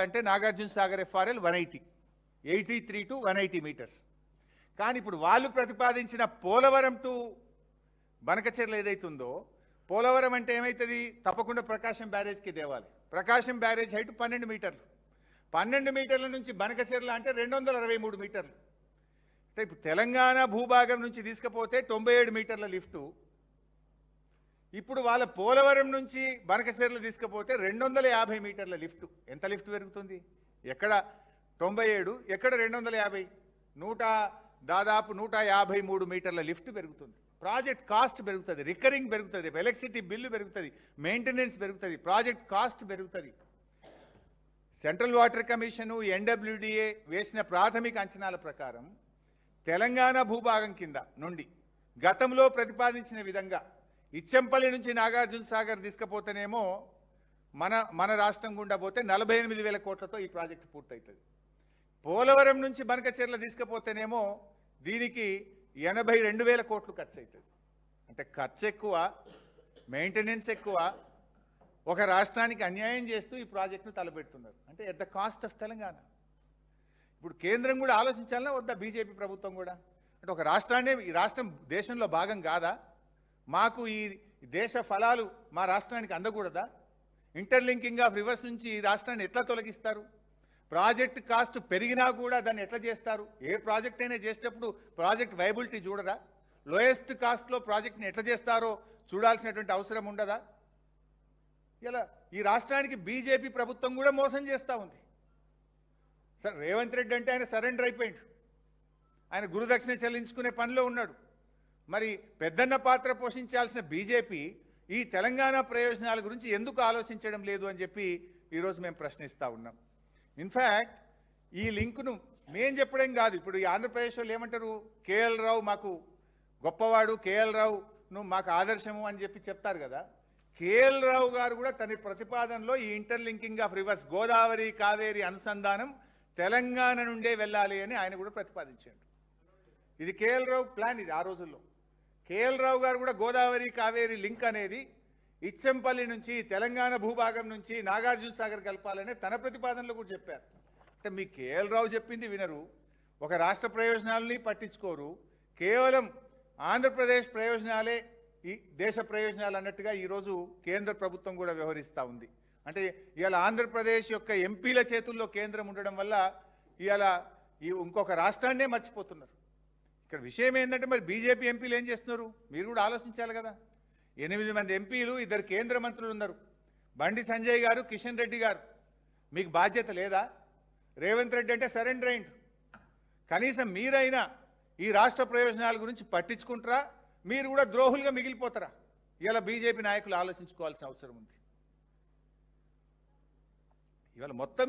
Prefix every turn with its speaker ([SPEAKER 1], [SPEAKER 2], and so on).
[SPEAKER 1] అంటే Nagarjuna Sagar FRL 183 to 180 meters. కానీ ఇప్పుడు వాళ్ళు ప్రతిపాదించిన పోలవరం టు బనకచెర్ల ఏదైతుందో, పోలవరం అంటే ఏమవుతుంది, తప్పకుండా ప్రకాశం బ్యారేజ్కి దేవాలి. ప్రకాశం బ్యారేజ్ హైట్ 12 మీటర్లు. 12 మీటర్ల నుంచి బనకచెర్ల అంటే 263 మీటర్లు. అంటే ఇప్పుడు తెలంగాణ భూభాగం నుంచి తీసుకపోతే 97 మీటర్ల లిఫ్టు, ఇప్పుడు వాళ్ళ పోలవరం నుంచి బనకచెర్ల తీసుకపోతే 250 మీటర్ల లిఫ్టు. ఎంత లిఫ్ట్ పెరుగుతుంది? ఎక్కడ 97, ఎక్కడ 250, దాదాపు 153 మీటర్ల లిఫ్ట్ పెరుగుతుంది. ప్రాజెక్ట్ కాస్ట్ పెరుగుతుంది, రికరింగ్ పెరుగుతుంది, ఎలక్ట్రిసిటీ బిల్లు పెరుగుతుంది, మెయింటెనెన్స్ పెరుగుతుంది, ప్రాజెక్ట్ కాస్ట్ పెరుగుతుంది. సెంట్రల్ వాటర్ కమిషను, ఎన్డబ్ల్యూడిఏ వేసిన ప్రాథమిక అంచనాల ప్రకారం తెలంగాణ భూభాగం కింద నుండి గతంలో ప్రతిపాదించిన విధంగా ఇచ్చంపల్లి నుంచి నాగార్జున సాగర్ తీసుకపోతేనేమో మన రాష్ట్రం గుండా పోతే 48,000 కోట్లతో ఈ ప్రాజెక్టు పూర్తవుతుంది. పోలవరం నుంచి బనకచెర్ల తీసుకపోతేనేమో దీనికి 82,000 కోట్లు ఖర్చు అవుతుంది. అంటే ఖర్చు ఎక్కువ, మెయింటెనెన్స్ ఎక్కువ, ఒక రాష్ట్రానికి అన్యాయం చేస్తూ ఈ ప్రాజెక్టును తలపెడుతున్నారు. అంటే at the cost of Telangana. ఇప్పుడు కేంద్రం కూడా ఆలోచించాలన్నా వద్దా, బీజేపీ ప్రభుత్వం కూడా? అంటే ఒక రాష్ట్రాన్ని, ఈ రాష్ట్రం దేశంలో భాగం కాదా? మాకు ఈ దేశ ఫలాలు మా రాష్ట్రానికి అందకూడదా? ఇంటర్లింకింగ్ ఆఫ్ రివర్స్ నుంచి ఈ రాష్ట్రాన్ని ఎట్లా తొలగిస్తారు? ప్రాజెక్ట్ కాస్ట్ పెరిగినా కూడా దాన్ని ఎట్లా చేస్తారు? ఏ ప్రాజెక్ట్ అయినా చేసేటప్పుడు ప్రాజెక్ట్ వైబిలిటీ చూడరా? లోయెస్ట్ కాస్ట్లో ప్రాజెక్ట్ని ఎట్లా చేస్తారో చూడాల్సినటువంటి అవసరం ఉండదా? ఇలా ఈ రాష్ట్రానికి బీజేపీ ప్రభుత్వం కూడా మోసం చేస్తూ ఉంది. సార్ రేవంత్ రెడ్డి అంటే ఆయన సరెండర్ అయిపోయిండు, ఆయన గురుదక్షిణ చెల్లించుకునే పనిలో ఉన్నాడు. మరి పెద్దన్న పాత్ర పోషించాల్సిన బీజేపీ ఈ తెలంగాణ ప్రయోజనాల గురించి ఎందుకు ఆలోచించడం లేదు అని చెప్పి ఈరోజు మేము ప్రశ్నిస్తూ ఉన్నాం. ఇన్ఫ్యాక్ట్ ఈ లింకును మేం చెప్పడం కాదు, ఇప్పుడు ఈ ఆంధ్రప్రదేశ్ వాళ్ళు ఏమంటారు, కేఎల్ రావు మాకు గొప్పవాడు, కేఎల్ రావును మాకు ఆదర్శము అని చెప్పి చెప్తారు కదా. కేఎల్ రావు గారు కూడా తన ప్రతిపాదనలో ఈ interlinking of reverse, Godavari Kaveri అనుసంధానం తెలంగాణ నుండే వెళ్ళాలి అని ఆయన కూడా ప్రతిపాదించాడు. ఇది కేఎల్ రావు ప్లాన్. ఇది ఆ రోజుల్లో కేఎల్ రావు గారు కూడా గోదావరి కావేరి లింక్ అనేది ఇచ్చంపల్లి నుంచి తెలంగాణ భూభాగం నుంచి నాగార్జున సాగర్ కలపాలనే తన ప్రతిపాదనలో కూడా చెప్పారు. అంటే మీ కేఎల్ రావు చెప్పింది వినరు, ఒక రాష్ట్ర ప్రయోజనాలని పట్టించుకోరు, కేవలం ఆంధ్రప్రదేశ్ ప్రయోజనాలే ఈ దేశ ప్రయోజనాలు అన్నట్టుగా ఈరోజు కేంద్ర ప్రభుత్వం కూడా వ్యవహరిస్తూ ఉంది. అంటే ఇవాళ ఆంధ్రప్రదేశ్ యొక్క ఎంపీల చేతుల్లో కేంద్రం ఉండడం వల్ల ఇవాళ ఈ ఇంకొక రాష్ట్రాన్నే మర్చిపోతున్నారు. ఇక్కడ విషయం ఏంటంటే మరి బీజేపీ ఎంపీలు ఏం చేస్తున్నారు మీరు కూడా ఆలోచించాలి కదా. 8 మంది ఎంపీలు, 2 కేంద్ర మంత్రులు ఉన్నారు, బండి సంజయ్ గారు, కిషన్ రెడ్డి గారు. మీకు బాధ్యత లేదా? రేవంత్ రెడ్డి అంటే సరెండర్ అయిండు, కనీసం మీరైనా ఈ రాష్ట్ర ప్రయోజనాల గురించి పట్టించుకుంటారా? మీరు కూడా ద్రోహులుగా మిగిలిపోతారా? ఇవాళ బీజేపీ నాయకులు ఆలోచించుకోవాల్సిన అవసరం ఉంది. ఇవాళ మొత్తం